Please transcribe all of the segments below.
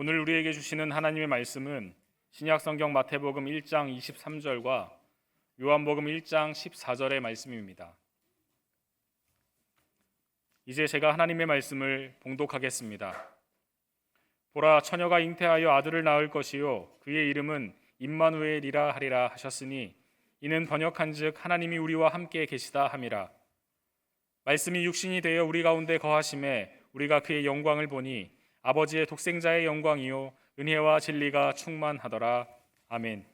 오늘 우리에게 주시는 하나님의 말씀은 신약성경 마태복음 1장 23절과 요한복음 1장 14절의 말씀입니다. 이제 제가 하나님의 말씀을 봉독하겠습니다. 보라, 처녀가 잉태하여 아들을 낳을 것이요 그의 이름은 임마누엘이라 하리라 하셨으니 이는 번역한즉 하나님이 우리와 함께 계시다 함이라. 말씀이 육신이 되어 우리 가운데 거하심에 우리가 그의 영광을 보니 아버지의 독생자의 영광이요 은혜와 진리가 충만하더라. 아멘.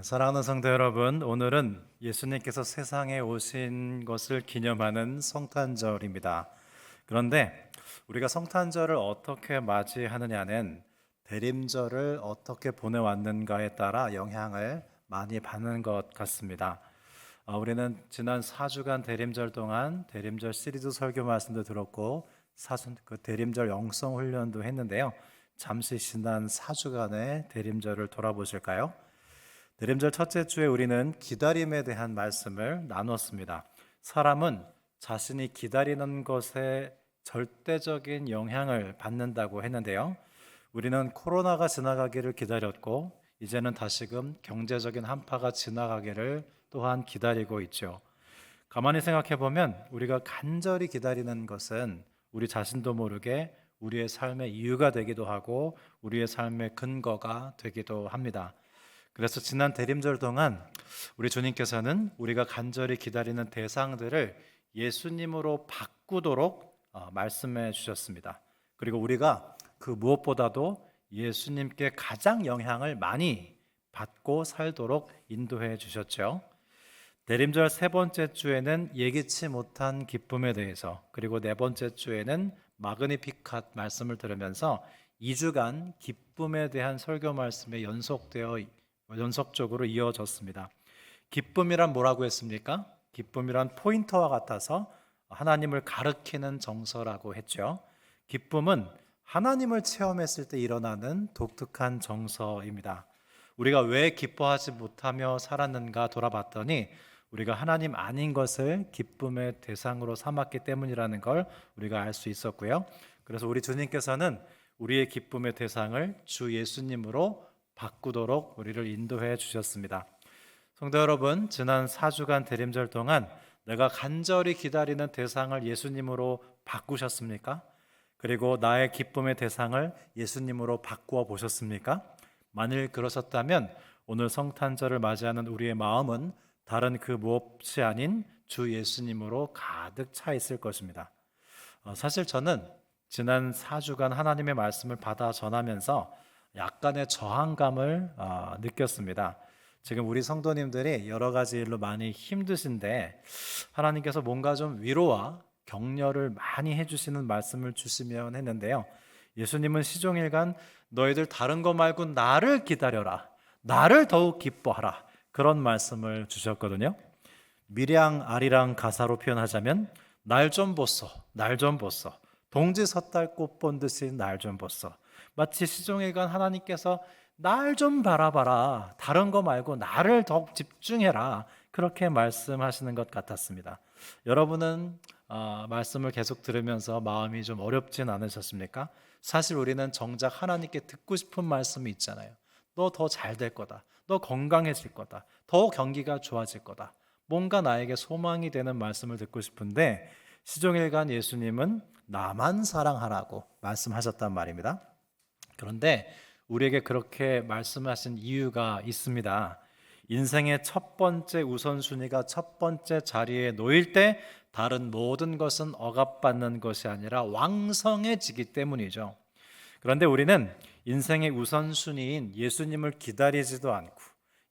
사랑하는 성도 여러분, 오늘은 예수님께서 세상에 오신 것을 기념하는 성탄절입니다. 그런데 우리가 성탄절을 어떻게 맞이하느냐는 대림절을 어떻게 보내왔는가에 따라 영향을 많이 받는 것 같습니다. 우리는 지난 4주간 대림절 동안 대림절 시리즈 설교 말씀도 들었고 그 대림절 영성 훈련도 했는데요. 잠시 지난 4주간의 대림절을 돌아보실까요? 대림절 첫째 주에 우리는 기다림에 대한 말씀을 나눴습니다. 사람은 자신이 기다리는 것에 절대적인 영향을 받는다고 했는데요. 우리는 코로나가 지나가기를 기다렸고 이제는 다시금 경제적인 한파가 지나가기를 또한 기다리고 있죠. 가만히 생각해 보면 우리가 간절히 기다리는 것은 우리 자신도 모르게 우리의 삶의 이유가 되기도 하고 우리의 삶의 근거가 되기도 합니다. 그래서 지난 대림절 동안 우리 주님께서는 우리가 간절히 기다리는 대상들을 예수님으로 바꾸도록 말씀해 주셨습니다. 그리고 우리가 그 무엇보다도 예수님께 가장 영향을 많이 받고 살도록 인도해 주셨죠. 대림절 세 번째 주에는 예기치 못한 기쁨에 대해서, 그리고 네 번째 주에는 마그니피캇 말씀을 들으면서 2주간 기쁨에 대한 설교 말씀에 연속적으로 이어졌습니다. 기쁨이란 뭐라고 했습니까? 기쁨이란 포인터와 같아서 하나님을 가리키는 정서라고 했죠. 기쁨은 하나님을 체험했을 때 일어나는 독특한 정서입니다. 우리가 왜 기뻐하지 못하며 살았는가 돌아봤더니 우리가 하나님 아닌 것을 기쁨의 대상으로 삼았기 때문이라는 걸 우리가 알 수 있었고요. 그래서 우리 주님께서는 우리의 기쁨의 대상을 주 예수님으로 바꾸도록 우리를 인도해 주셨습니다. 성도 여러분, 지난 4주간 대림절 동안 내가 간절히 기다리는 대상을 예수님으로 바꾸셨습니까? 그리고 나의 기쁨의 대상을 예수님으로 바꾸어 보셨습니까? 만일 그러셨다면 오늘 성탄절을 맞이하는 우리의 마음은 다른 그 무엇이 아닌 주 예수님으로 가득 차 있을 것입니다. 사실 저는 지난 4주간 하나님의 말씀을 받아 전하면서 약간의 저항감을 느꼈습니다. 지금 우리 성도님들이 여러 가지 일로 많이 힘드신데 하나님께서 뭔가 좀 위로와 격려를 많이 해주시는 말씀을 주시면 했는데요. 예수님은 시종일관 너희들 다른 거 말고 나를 기다려라, 나를 더욱 기뻐하라, 그런 말씀을 주셨거든요. 밀양 아리랑 가사로 표현하자면 날 좀 보소, 날 좀 보소, 동지 섣달 꽃 본 듯이 날 좀 보소. 마치 시종일관 하나님께서 날 좀 바라봐라, 다른 거 말고 나를 더욱 집중해라, 그렇게 말씀하시는 것 같았습니다. 여러분은 말씀을 계속 들으면서 마음이 좀 어렵진 않으셨습니까? 사실 우리는 정작 하나님께 듣고 싶은 말씀이 있잖아요. 너 더 잘 될 거다, 너 건강해질 거다, 더 경기가 좋아질 거다, 뭔가 나에게 소망이 되는 말씀을 듣고 싶은데 시종일관 예수님은 나만 사랑하라고 말씀하셨단 말입니다. 그런데 우리에게 그렇게 말씀하신 이유가 있습니다. 인생의 첫 번째 우선순위가 첫 번째 자리에 놓일 때 다른 모든 것은 억압받는 것이 아니라 왕성해지기 때문이죠. 그런데 우리는 인생의 우선순위인 예수님을 기다리지도 않고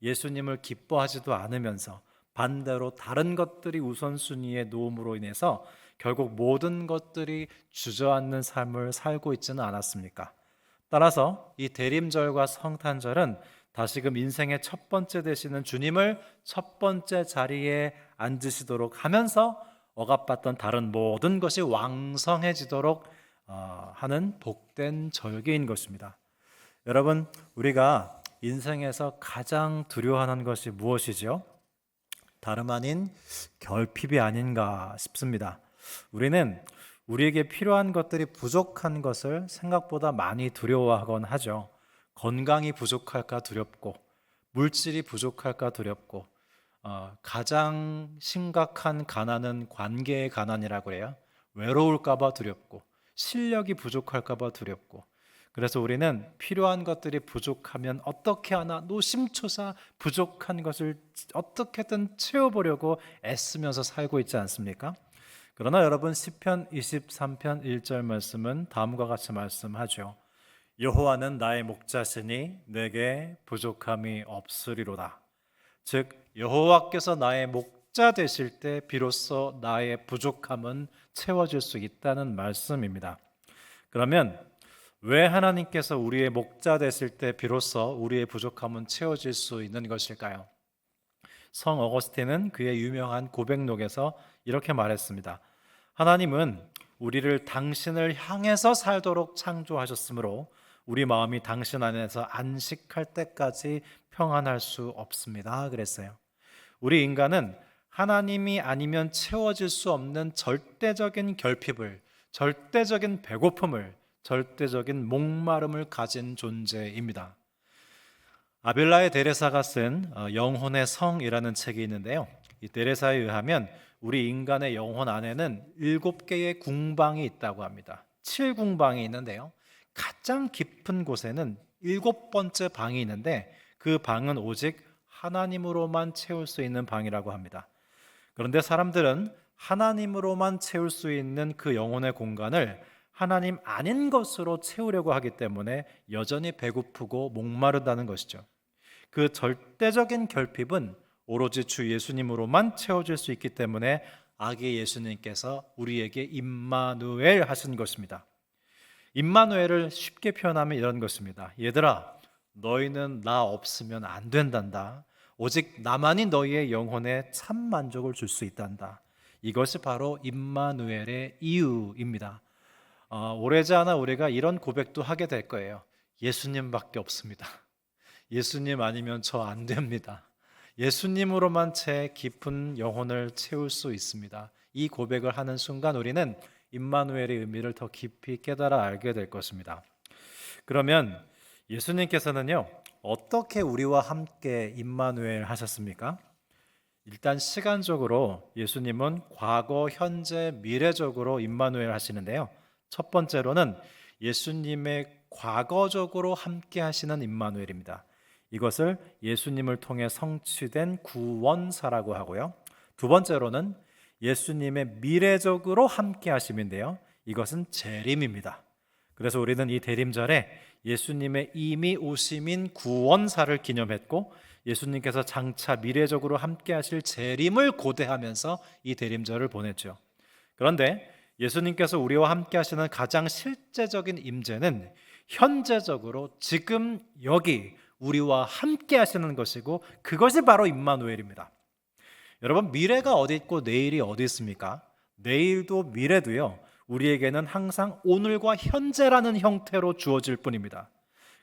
예수님을 기뻐하지도 않으면서 반대로 다른 것들이 우선순위에 놓음으로 인해서 결국 모든 것들이 주저앉는 삶을 살고 있지는 않았습니까? 따라서 이 대림절과 성탄절은 다시금 인생의 첫 번째 되시는 주님을 첫 번째 자리에 앉으시도록 하면서 억압받던 다른 모든 것이 왕성해지도록 하는 복된 절기인 것입니다. 여러분, 우리가 인생에서 가장 두려워하는 것이 무엇이죠? 다름 아닌 결핍이 아닌가 싶습니다. 우리는 우리에게 필요한 것들이 부족한 것을 생각보다 많이 두려워하곤 하죠. 건강이 부족할까 두렵고, 물질이 부족할까 두렵고, 가장 심각한 가난은 관계의 가난이라고 해요. 외로울까 봐 두렵고, 실력이 부족할까 봐 두렵고. 그래서 우리는 필요한 것들이 부족하면 어떻게 하나 노심초사 부족한 것을 어떻게든 채워보려고 애쓰면서 살고 있지 않습니까? 그러나 여러분, 시편 23편 1절 말씀은 다음과 같이 말씀하죠. 여호와는 나의 목자시니 내게 부족함이 없으리로다. 즉 여호와께서 나의 목자 되실 때 비로소 나의 부족함은 채워질 수 있다는 말씀입니다. 그러면 왜 하나님께서 우리의 목자 되실 때 비로소 우리의 부족함은 채워질 수 있는 것일까요? 성 어거스틴은 그의 유명한 고백록에서 이렇게 말했습니다. 하나님은 우리를 당신을 향해서 살도록 창조하셨으므로 우리 마음이 당신 안에서 안식할 때까지 평안할 수 없습니다. 그랬어요. 우리 인간은 하나님이 아니면 채워질 수 없는 절대적인 결핍을, 절대적인 배고픔을, 절대적인 목마름을 가진 존재입니다. 아빌라의 데레사가 쓴 영혼의 성이라는 책이 있는데요. 이 데레사에 의하면 우리 인간의 영혼 안에는 7개의 궁방이 있다고 합니다. 7궁방이 있는데요. 가장 깊은 곳에는 7번째 방이 있는데 그 방은 오직 하나님으로만 채울 수 있는 방이라고 합니다. 그런데 사람들은 하나님으로만 채울 수 있는 그 영혼의 공간을 하나님 아닌 것으로 채우려고 하기 때문에 여전히 배고프고 목마르다는 것이죠. 그 절대적인 결핍은 오로지 주 예수님으로만 채워질 수 있기 때문에 아기 예수님께서 우리에게 임마누엘 하신 것입니다. 임마누엘을 쉽게 표현하면 이런 것입니다. 얘들아, 너희는 나 없으면 안 된단다. 오직 나만이 너희의 영혼에 참 만족을 줄 수 있단다. 이것이 바로 임마누엘의 이유입니다. 오래지 않아 우리가 이런 고백도 하게 될 거예요. 예수님밖에 없습니다. 예수님 아니면 저 안 됩니다. 예수님으로만 제 깊은 영혼을 채울 수 있습니다. 이 고백을 하는 순간 우리는 임마누엘의 의미를 더 깊이 깨달아 알게 될 것입니다. 그러면 예수님께서는요, 어떻게 우리와 함께 임마누엘 하셨습니까? 일단 시간적으로 예수님은 과거, 현재, 미래적으로 임마누엘 하시는데요. 첫 번째로는 예수님의 과거적으로 함께 하시는 임마누엘입니다. 이것을 예수님을 통해 성취된 구원사라고 하고요. 두 번째로는 예수님의 미래적으로 함께 하심인데요. 이것은 재림입니다. 그래서 우리는 이 대림절에 예수님의 이미 오심인 구원사를 기념했고 예수님께서 장차 미래적으로 함께 하실 재림을 고대하면서 이 대림절을 보냈죠. 그런데 예수님께서 우리와 함께 하시는 가장 실제적인 임재는 현재적으로 지금 여기 우리와 함께 하시는 것이고 그것이 바로 임마누엘입니다. 여러분, 미래가 어디 있고 내일이 어디 있습니까? 내일도 미래도요, 우리에게는 항상 오늘과 현재라는 형태로 주어질 뿐입니다.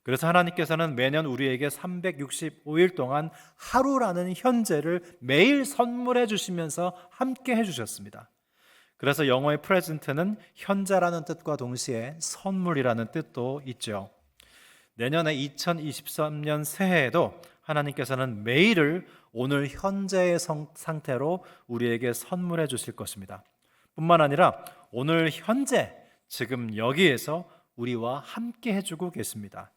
그래서 하나님께서는 매년 우리에게 365일 동안 하루라는 현재를 매일 선물해 주시면서 함께 해주셨습니다. 그래서 영어의 present는 현재라는 뜻과 동시에 선물이라는 뜻도 있죠. 내년에 2023년 새해에도 하나님께서는 매일을 오늘 현재의 상태로 우리에게 선물해 주실 것입니다. 뿐만 아니라 오늘 현재 지금 여기에서 우리와 함께 해주고 계십니다.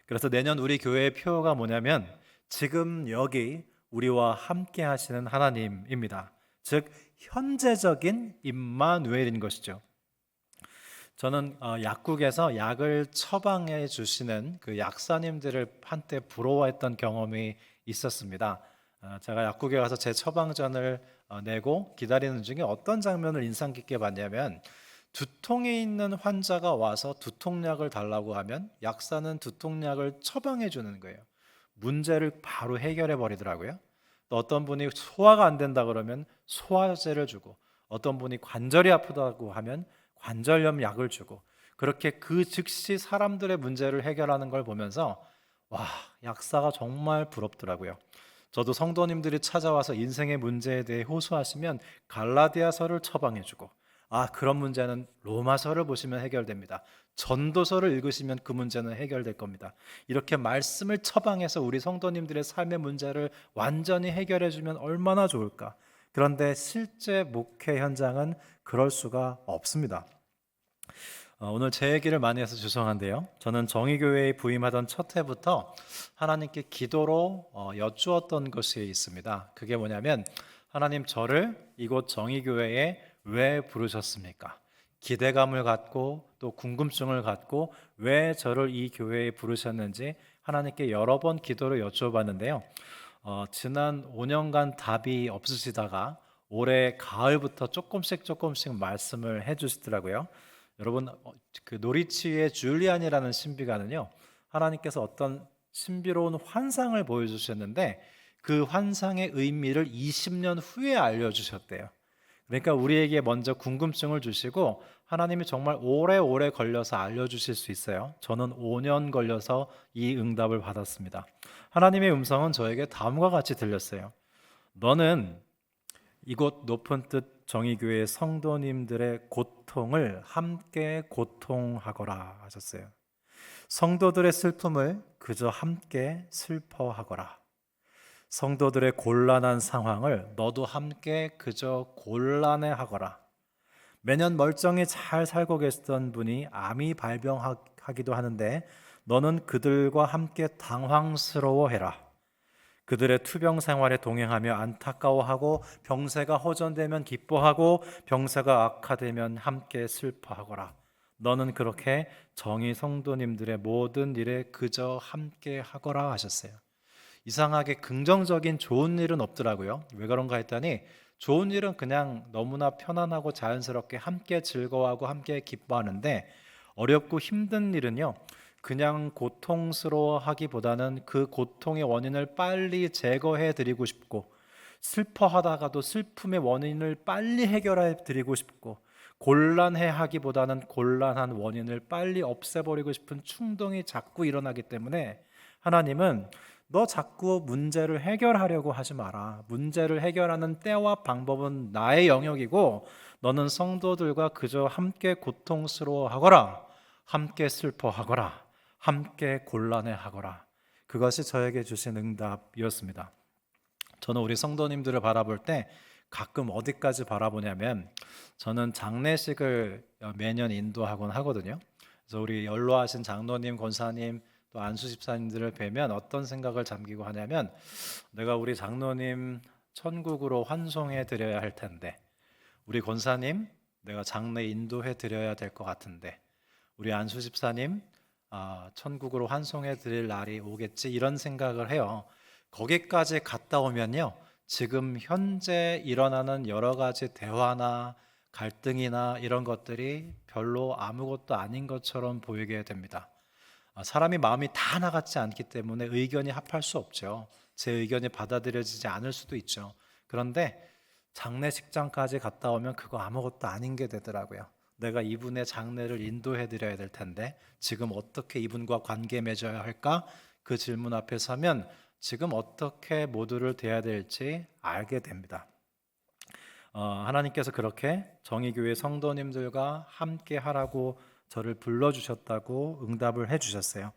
그래서 내년 우리 교회의 표어가 뭐냐면 지금 여기 우리와 함께 하시는 하나님입니다. 즉 현재적인 임마누엘인 것이죠. 저는 약국에서 약을 처방해 주시는 그 약사님들을 한때 부러워했던 경험이 있었습니다. 제가 약국에 가서 제 처방전을 내고 기다리는 중에 어떤 장면을 인상 깊게 봤냐면 두통에 있는 환자가 와서 두통약을 달라고 하면 약사는 두통약을 처방해 주는 거예요. 문제를 바로 해결해 버리더라고요. 또 어떤 분이 소화가 안 된다 그러면 소화제를 주고 어떤 분이 관절이 아프다고 하면 관절염 약을 주고 그렇게 그 즉시 사람들의 문제를 해결하는 걸 보면서 와, 약사가 정말 부럽더라고요. 저도 성도님들이 찾아와서 인생의 문제에 대해 호소하시면 갈라디아서를 처방해주고 그런 문제는 로마서를 보시면 해결됩니다. 전도서를 읽으시면 그 문제는 해결될 겁니다. 이렇게 말씀을 처방해서 우리 성도님들의 삶의 문제를 완전히 해결해 주면 얼마나 좋을까. 그런데 실제 목회 현장은 그럴 수가 없습니다. 오늘 제 얘기를 많이 해서 죄송한데요. 저는 정의교회에 부임하던 첫 해부터 하나님께 기도로 여쭈었던 것이 있습니다. 그게 뭐냐면, 하나님, 저를 이곳 정의교회에 왜 부르셨습니까? 기대감을 갖고 또 궁금증을 갖고 왜 저를 이 교회에 부르셨는지 하나님께 여러 번 기도를 여쭤봤는데요. 지난 5년간 답이 없으시다가 올해 가을부터 조금씩 말씀을 해주시더라고요. 여러분, 그 노리치의 줄리안이라는 신비가는요, 하나님께서 어떤 신비로운 환상을 보여주셨는데 그 환상의 의미를 20년 후에 알려주셨대요. 그러니까 우리에게 먼저 궁금증을 주시고 하나님이 정말 오래 걸려서 알려주실 수 있어요. 저는 5년 걸려서 이 응답을 받았습니다. 하나님의 음성은 저에게 다음과 같이 들렸어요. 너는 이곳 높은 뜻 정의교회 성도님들의 고통을 함께 고통하거라 하셨어요. 성도들의 슬픔을 그저 함께 슬퍼하거라. 성도들의 곤란한 상황을 너도 함께 그저 곤란해하거라. 매년 멀쩡히 잘 살고 계시던 분이 암이 발병하기도 하는데 너는 그들과 함께 당황스러워해라. 그들의 투병 생활에 동행하며 안타까워하고 병세가 호전되면 기뻐하고 병세가 악화되면 함께 슬퍼하거라. 너는 그렇게 정의 성도님들의 모든 일에 그저 함께 하거라 하셨어요. 이상하게 긍정적인 좋은 일은 없더라고요. 왜 그런가 했더니 좋은 일은 그냥 너무나 편안하고 자연스럽게 함께 즐거워하고 함께 기뻐하는데, 어렵고 힘든 일은요, 그냥 고통스러워하기보다는 그 고통의 원인을 빨리 제거해 드리고 싶고, 슬퍼하다가도 슬픔의 원인을 빨리 해결해 드리고 싶고, 곤란해 하기보다는 곤란한 원인을 빨리 없애버리고 싶은 충동이 자꾸 일어나기 때문에 하나님은 너 자꾸 문제를 해결하려고 하지 마라. 문제를 해결하는 때와 방법은 나의 영역이고 너는 성도들과 그저 함께 고통스러워하거라, 함께 슬퍼하거라, 함께 곤란해하거라. 그것이 저에게 주신 응답이었습니다. 저는 우리 성도님들을 바라볼 때 가끔 어디까지 바라보냐면, 저는 장례식을 매년 인도하곤 하거든요. 그래서 우리 연로하신 장로님, 권사님, 또 안수 집사님들을 뵈면 어떤 생각을 잠기고 하냐면, 내가 우리 장로님 천국으로 환송해 드려야 할 텐데, 우리 권사님 내가 장례 인도해 드려야 될 것 같은데, 우리 안수 집사님 천국으로 환송해 드릴 날이 오겠지, 이런 생각을 해요. 거기까지 갔다 오면요, 지금 현재 일어나는 여러 가지 대화나 갈등이나 이런 것들이 별로 아무것도 아닌 것처럼 보이게 됩니다. 사람이 마음이 다 하나 같지 않기 때문에 의견이 합할 수 없죠. 제 의견이 받아들여지지 않을 수도 있죠. 그런데 장례식장까지 갔다 오면 그거 아무것도 아닌 게 되더라고요. 내가 이분의 장례를 인도해 드려야 될 텐데 지금 어떻게 이분과 관계 맺어야 할까? 그 질문 앞에 서면 지금 어떻게 모두를 대해야 될지 알게 됩니다. 하나님께서 그렇게 정의교회 성도님들과 함께 하라고 저를 불러주셨다고 응답을 해주셨어요.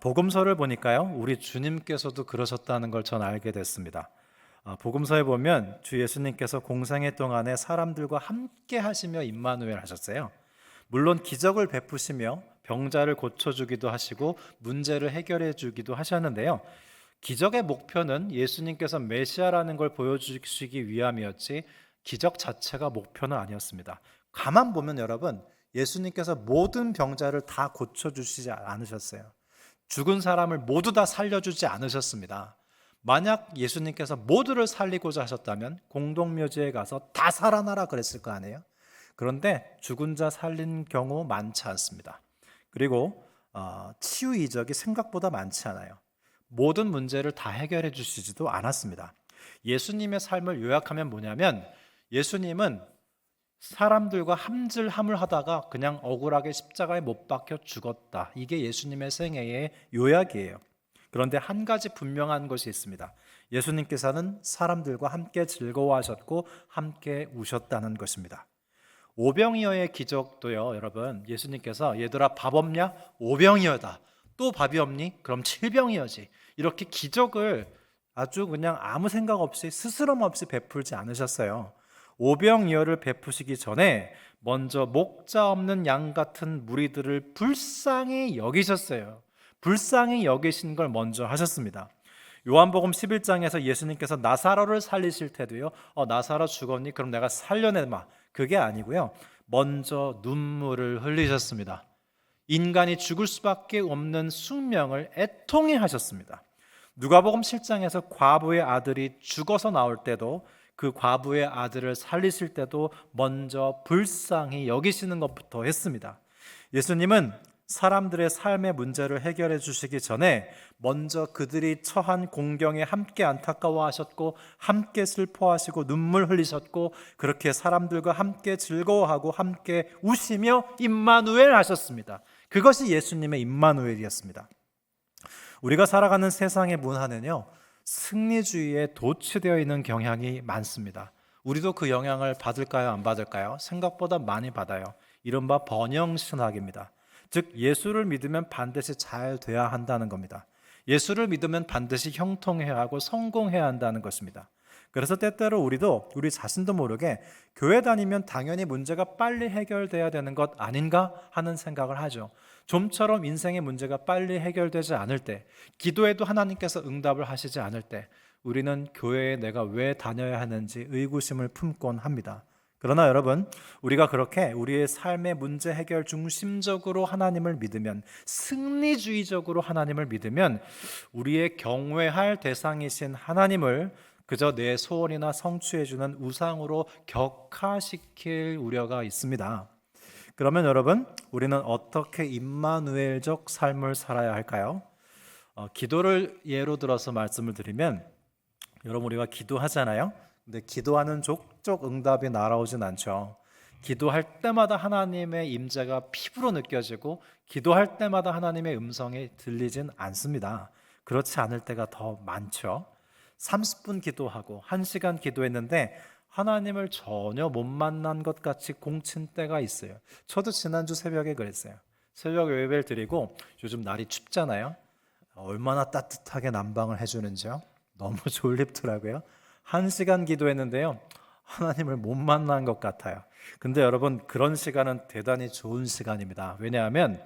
복음서를 보니까요, 우리 주님께서도 그러셨다는 걸 전 알게 됐습니다. 복음서에 보면 주 예수님께서 공생애 동안에 사람들과 함께 하시며 임마누엘 하셨어요. 물론 기적을 베푸시며 병자를 고쳐주기도 하시고 문제를 해결해 주기도 하셨는데요, 기적의 목표는 예수님께서 메시아라는 걸 보여주시기 위함이었지 기적 자체가 목표는 아니었습니다. 가만 보면 여러분, 예수님께서 모든 병자를 다 고쳐주시지 않으셨어요. 죽은 사람을 모두 다 살려주지 않으셨습니다. 만약 예수님께서 모두를 살리고자 하셨다면 공동묘지에 가서 다 살아나라 그랬을 거 아니에요. 그런데 죽은 자 살린 경우 많지 않습니다. 그리고 치유 이적이 생각보다 많지 않아요. 모든 문제를 다 해결해 주시지도 않았습니다. 예수님의 삶을 요약하면 뭐냐면, 예수님은 사람들과 함질함을 하다가 그냥 억울하게 십자가에 못 박혀 죽었다. 이게 예수님의 생애의 요약이에요. 그런데 한 가지 분명한 것이 있습니다. 예수님께서는 사람들과 함께 즐거워하셨고 함께 우셨다는 것입니다. 오병이어의 기적도요, 여러분, 예수님께서 얘들아 밥 없냐? 오병이어다. 또 밥이 없니? 그럼 칠병이어지. 이렇게 기적을 아주 그냥 아무 생각 없이 스스럼 없이 베풀지 않으셨어요. 오병이어를 베푸시기 전에 먼저 목자 없는 양 같은 무리들을 불쌍히 여기셨어요. 불쌍히 여기신 걸 먼저 하셨습니다. 요한복음 11장에서 예수님께서 나사로를 살리실 때도요, 나사로 죽었니? 그럼 내가 살려내마. 그게 아니고요, 먼저 눈물을 흘리셨습니다. 인간이 죽을 수밖에 없는 숙명을 애통해 하셨습니다. 누가복음 7장에서 과부의 아들이 죽어서 나올 때도, 그 과부의 아들을 살리실 때도 먼저 불쌍히 여기시는 것부터 했습니다. 예수님은 사람들의 삶의 문제를 해결해 주시기 전에 먼저 그들이 처한 공경에 함께 안타까워하셨고, 함께 슬퍼하시고 눈물 흘리셨고, 그렇게 사람들과 함께 즐거워하고 함께 우시며 임마누엘 하셨습니다. 그것이 예수님의 임마누엘이었습니다. 우리가 살아가는 세상의 문화는요, 승리주의에 도취되어 있는 경향이 많습니다. 우리도 그 영향을 받을까요, 안 받을까요? 생각보다 많이 받아요. 이른바 번영신학입니다. 즉, 예수를 믿으면 반드시 잘 돼야 한다는 겁니다. 예수를 믿으면 반드시 형통해야 하고 성공해야 한다는 것입니다. 그래서 때때로 우리도 우리 자신도 모르게 교회 다니면 당연히 문제가 빨리 해결돼야 되는 것 아닌가 하는 생각을 하죠. 좀처럼 인생의 문제가 빨리 해결되지 않을 때, 기도해도 하나님께서 응답을 하시지 않을 때, 우리는 교회에 내가 왜 다녀야 하는지 의구심을 품곤 합니다. 그러나 여러분, 우리가 그렇게 우리의 삶의 문제 해결 중심적으로 하나님을 믿으면, 승리주의적으로 하나님을 믿으면, 우리의 경외할 대상이신 하나님을 그저 내 소원이나 성취해주는 우상으로 격화시킬 우려가 있습니다. 그러면 여러분, 우리는 어떻게 임마누엘적 삶을 살아야 할까요? 기도를 예로 들어서 말씀을 드리면, 여러분, 우리가 기도하잖아요. 근데 기도하는 족족 응답이 날아오진 않죠. 기도할 때마다 하나님의 임재가 피부로 느껴지고, 기도할 때마다 하나님의 음성이 들리진 않습니다. 그렇지 않을 때가 더 많죠. 30분 기도하고 1시간 기도했는데 하나님을 전혀 못 만난 것 같이 공친 때가 있어요. 저도 지난주 새벽에 그랬어요. 새벽 예배를 드리고, 요즘 날이 춥잖아요. 얼마나 따뜻하게 난방을 해주는지요. 너무 졸립더라고요. 1시간 기도했는데요, 하나님을 못 만난 것 같아요. 근데 여러분, 그런 시간은 대단히 좋은 시간입니다. 왜냐하면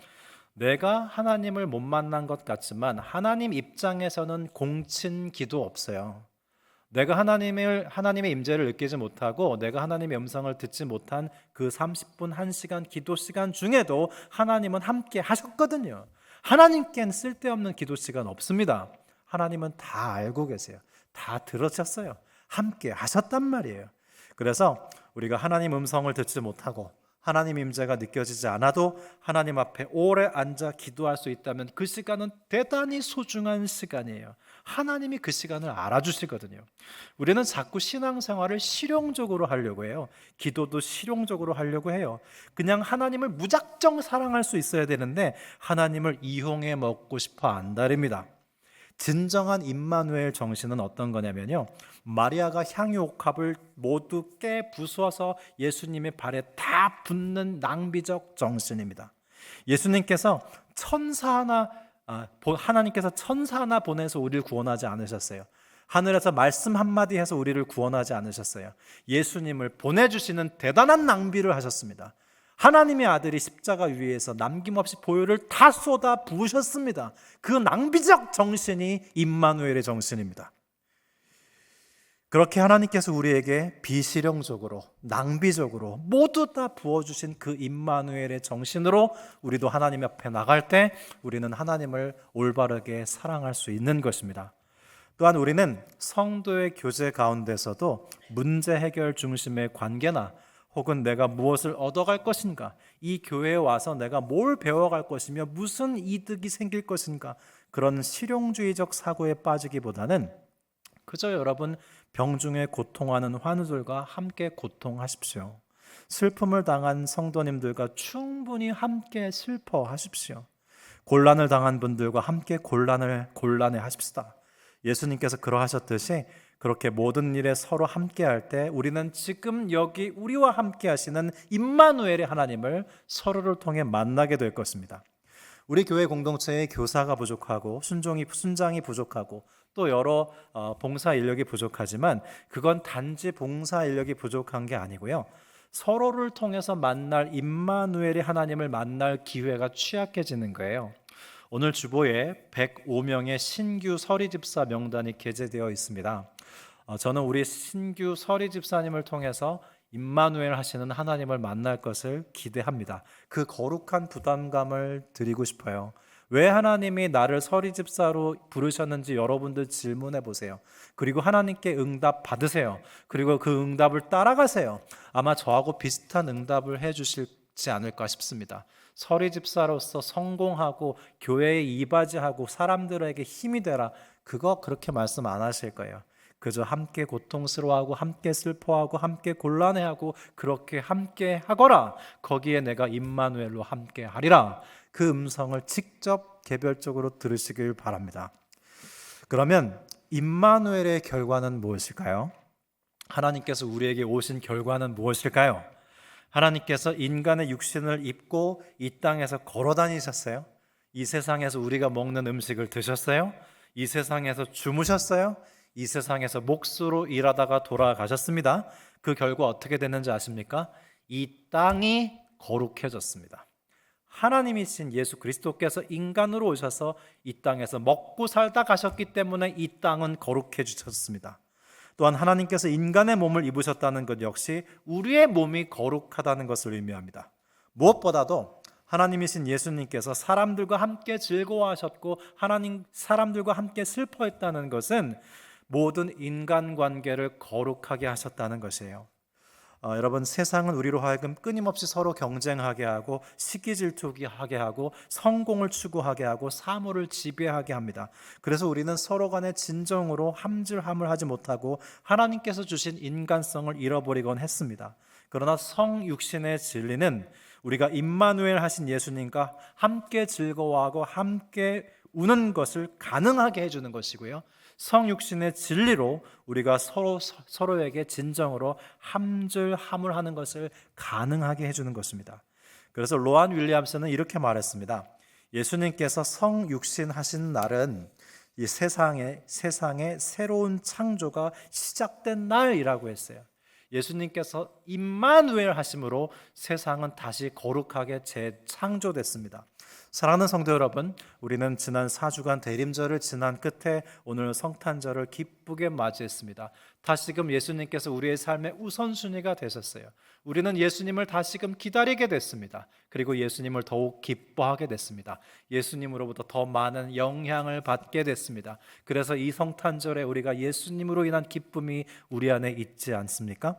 내가 하나님을 못 만난 것 같지만 하나님 입장에서는 공친 기도 없어요. 내가 하나님의 임재를 느끼지 못하고 내가 하나님의 음성을 듣지 못한 그 30분 1시간 기도 시간 중에도 하나님은 함께 하셨거든요. 하나님께는 쓸데없는 기도 시간 없습니다. 하나님은 다 알고 계세요. 다 들으셨어요. 함께 하셨단 말이에요. 그래서 우리가 하나님 음성을 듣지 못하고 하나님 임재가 느껴지지 않아도 하나님 앞에 오래 앉아 기도할 수 있다면 그 시간은 대단히 소중한 시간이에요. 하나님이 그 시간을 알아주시거든요. 우리는 자꾸 신앙생활을 실용적으로 하려고 해요. 기도도 실용적으로 하려고 해요. 그냥 하나님을 무작정 사랑할 수 있어야 되는데 하나님을 이용해 먹고 싶어 안달입니다. 진정한 임마누엘 정신은 어떤 거냐면요, 마리아가 향유 옥합을 모두 깨 부숴서 예수님의 발에 다 붓는 낭비적 정신입니다. 예수님께서 하나님께서 천사 하나 보내서 우리를 구원하지 않으셨어요. 하늘에서 말씀 한마디 해서 우리를 구원하지 않으셨어요. 예수님을 보내주시는 대단한 낭비를 하셨습니다. 하나님의 아들이 십자가 위에서 남김없이 보혈을 다 쏟아 부으셨습니다. 그 낭비적 정신이 임마누엘의 정신입니다. 그렇게 하나님께서 우리에게 비실용적으로, 낭비적으로 모두 다 부어주신 그 임마누엘의 정신으로 우리도 하나님 앞에 나갈 때 우리는 하나님을 올바르게 사랑할 수 있는 것입니다. 또한 우리는 성도의 교제 가운데서도 문제 해결 중심의 관계나 혹은 내가 무엇을 얻어갈 것인가, 이 교회에 와서 내가 뭘 배워갈 것이며 무슨 이득이 생길 것인가, 그런 실용주의적 사고에 빠지기보다는 그저 여러분 병중에 고통하는 환우들과 함께 고통하십시오. 슬픔을 당한 성도님들과 충분히 함께 슬퍼하십시오. 곤란을 당한 분들과 함께 곤란해 하십시다. 예수님께서 그러하셨듯이 그렇게 모든 일에 서로 함께 할 때 우리는 지금 여기 우리와 함께 하시는 임마누엘의 하나님을 서로를 통해 만나게 될 것입니다. 우리 교회 공동체에 교사가 부족하고 순장이 부족하고 또 여러 봉사 인력이 부족하지만 그건 단지 봉사 인력이 부족한 게 아니고요. 서로를 통해서 만날 임마누엘의 하나님을 만날 기회가 취약해지는 거예요. 오늘 주보에 105명의 신규 서리집사 명단이 게재되어 있습니다. 저는 우리 신규 서리집사님을 통해서 임마누엘 하시는 하나님을 만날 것을 기대합니다. 그 거룩한 부담감을 드리고 싶어요. 왜 하나님이 나를 서리집사로 부르셨는지 여러분들 질문해 보세요. 그리고 하나님께 응답 받으세요. 그리고 그 응답을 따라가세요. 아마 저하고 비슷한 응답을 해 주실지 않을까 싶습니다. 서리집사로서 성공하고 교회에 이바지하고 사람들에게 힘이 되라, 그거 그렇게 말씀 안 하실 거예요. 그저 함께 고통스러워하고 함께 슬퍼하고 함께 곤란해하고 그렇게 함께 하거라, 거기에 내가 임마누엘로 함께 하리라, 그 음성을 직접 개별적으로 들으시길 바랍니다. 그러면 임마누엘의 결과는 무엇일까요? 하나님께서 우리에게 오신 결과는 무엇일까요? 하나님께서 인간의 육신을 입고 이 땅에서 걸어 다니셨어요. 이 세상에서 우리가 먹는 음식을 드셨어요. 이 세상에서 주무셨어요. 이 세상에서 몫으로 일하다가 돌아가셨습니다. 그 결과 어떻게 됐는지 아십니까? 이 땅이 거룩해졌습니다. 하나님이신 예수 그리스도께서 인간으로 오셔서 이 땅에서 먹고 살다 가셨기 때문에 이 땅은 거룩해지셨습니다. 또한 하나님께서 인간의 몸을 입으셨다는 것 역시 우리의 몸이 거룩하다는 것을 의미합니다. 무엇보다도 하나님이신 예수님께서 사람들과 함께 즐거워하셨고 사람들과 함께 슬퍼했다는 것은 모든 인간관계를 거룩하게 하셨다는 것이에요. 여러분, 세상은 우리로 하여금 끊임없이 서로 경쟁하게 하고 시기질투하게 하고 성공을 추구하게 하고 사물을 지배하게 합니다. 그래서 우리는 서로 간에 진정으로 함질함을 하지 못하고 하나님께서 주신 인간성을 잃어버리곤 했습니다. 그러나 성육신의 진리는 우리가 임마누엘 하신 예수님과 함께 즐거워하고 함께 우는 것을 가능하게 해주는 것이고요. 성육신의 진리로 우리가 서로에게 진정으로 함질함을 하는 것을 가능하게 해주는 것입니다. 그래서 로안 윌리엄스는 이렇게 말했습니다. 예수님께서 성육신 하신 날은 이 세상의 새로운 창조가 시작된 날이라고 했어요. 예수님께서 임마누엘 하심으로 세상은 다시 거룩하게 재창조됐습니다. 사랑하는 성도 여러분, 우리는 지난 4주간 대림절을 지난 끝에 오늘 성탄절을 기쁘게 맞이했습니다. 다시금 예수님께서 우리의 삶의 우선순위가 되셨어요. 우리는 예수님을 다시금 기다리게 됐습니다. 그리고 예수님을 더욱 기뻐하게 됐습니다. 예수님으로부터 더 많은 영향을 받게 됐습니다. 그래서 이 성탄절에 우리가 예수님으로 인한 기쁨이 우리 안에 있지 않습니까?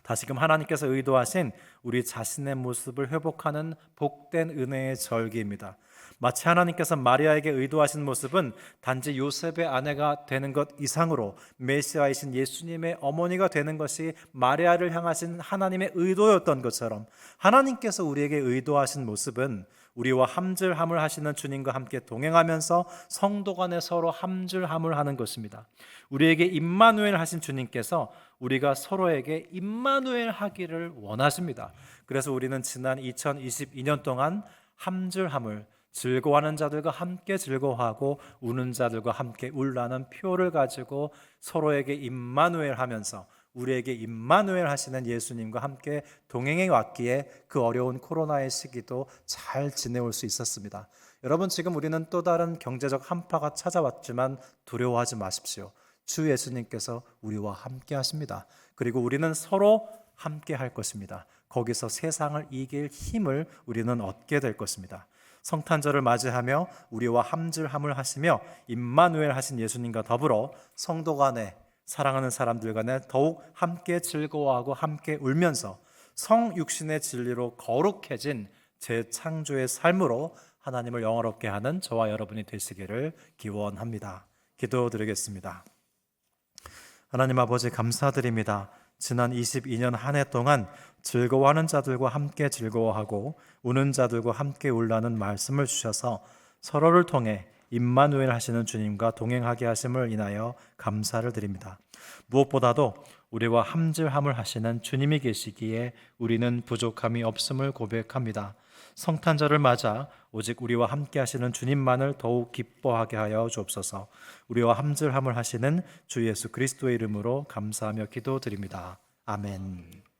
다시금 하나님께서 의도하신 우리 자신의 모습을 회복하는 복된 은혜의 절기입니다. 마치 하나님께서 마리아에게 의도하신 모습은 단지 요셉의 아내가 되는 것 이상으로 메시아이신 예수님의 어머니가 되는 것이 마리아를 향하신 하나님의 의도였던 것처럼 하나님께서 우리에게 의도하신 모습은 우리와 함질함을 하시는 주님과 함께 동행하면서 성도 간에 서로 함질함을 하는 것입니다. 우리에게 임마누엘 하신 주님께서 우리가 서로에게 임마누엘 하기를 원하십니다. 그래서 우리는 지난 2022년 동안 함질함을, 즐거워하는 자들과 함께 즐거워하고 우는 자들과 함께 울라는 표를 가지고 서로에게 임마누엘 하면서 우리에게 임마누엘 하시는 예수님과 함께 동행해 왔기에 그 어려운 코로나의 시기도 잘 지내올 수 있었습니다. 여러분, 지금 우리는 또 다른 경제적 한파가 찾아왔지만 두려워하지 마십시오. 주 예수님께서 우리와 함께 하십니다. 그리고 우리는 서로 함께 할 것입니다. 거기서 세상을 이길 힘을 우리는 얻게 될 것입니다. 성탄절을 맞이하며 우리와 함질함을 하시며 임마누엘 하신 예수님과 더불어 성도 간에, 사랑하는 사람들 간에 더욱 함께 즐거워하고 함께 울면서 성육신의 진리로 거룩해진 재창조의 삶으로 하나님을 영화롭게 하는 저와 여러분이 되시기를 기원합니다. 기도드리겠습니다. 하나님 아버지, 감사드립니다. 지난 22년 한 해 동안 즐거워하는 자들과 함께 즐거워하고 우는 자들과 함께 울라는 말씀을 주셔서 서로를 통해 임마누엘 하시는 주님과 동행하게 하심을 인하여 감사를 드립니다. 무엇보다도 우리와 함질함을 하시는 주님이 계시기에 우리는 부족함이 없음을 고백합니다. 성탄절을 맞아 오직 우리와 함께 하시는 주님만을 더욱 기뻐하게 하여 주옵소서. 우리와 함질함을 하시는 주 예수 그리스도의 이름으로 감사하며 기도드립니다. 아멘.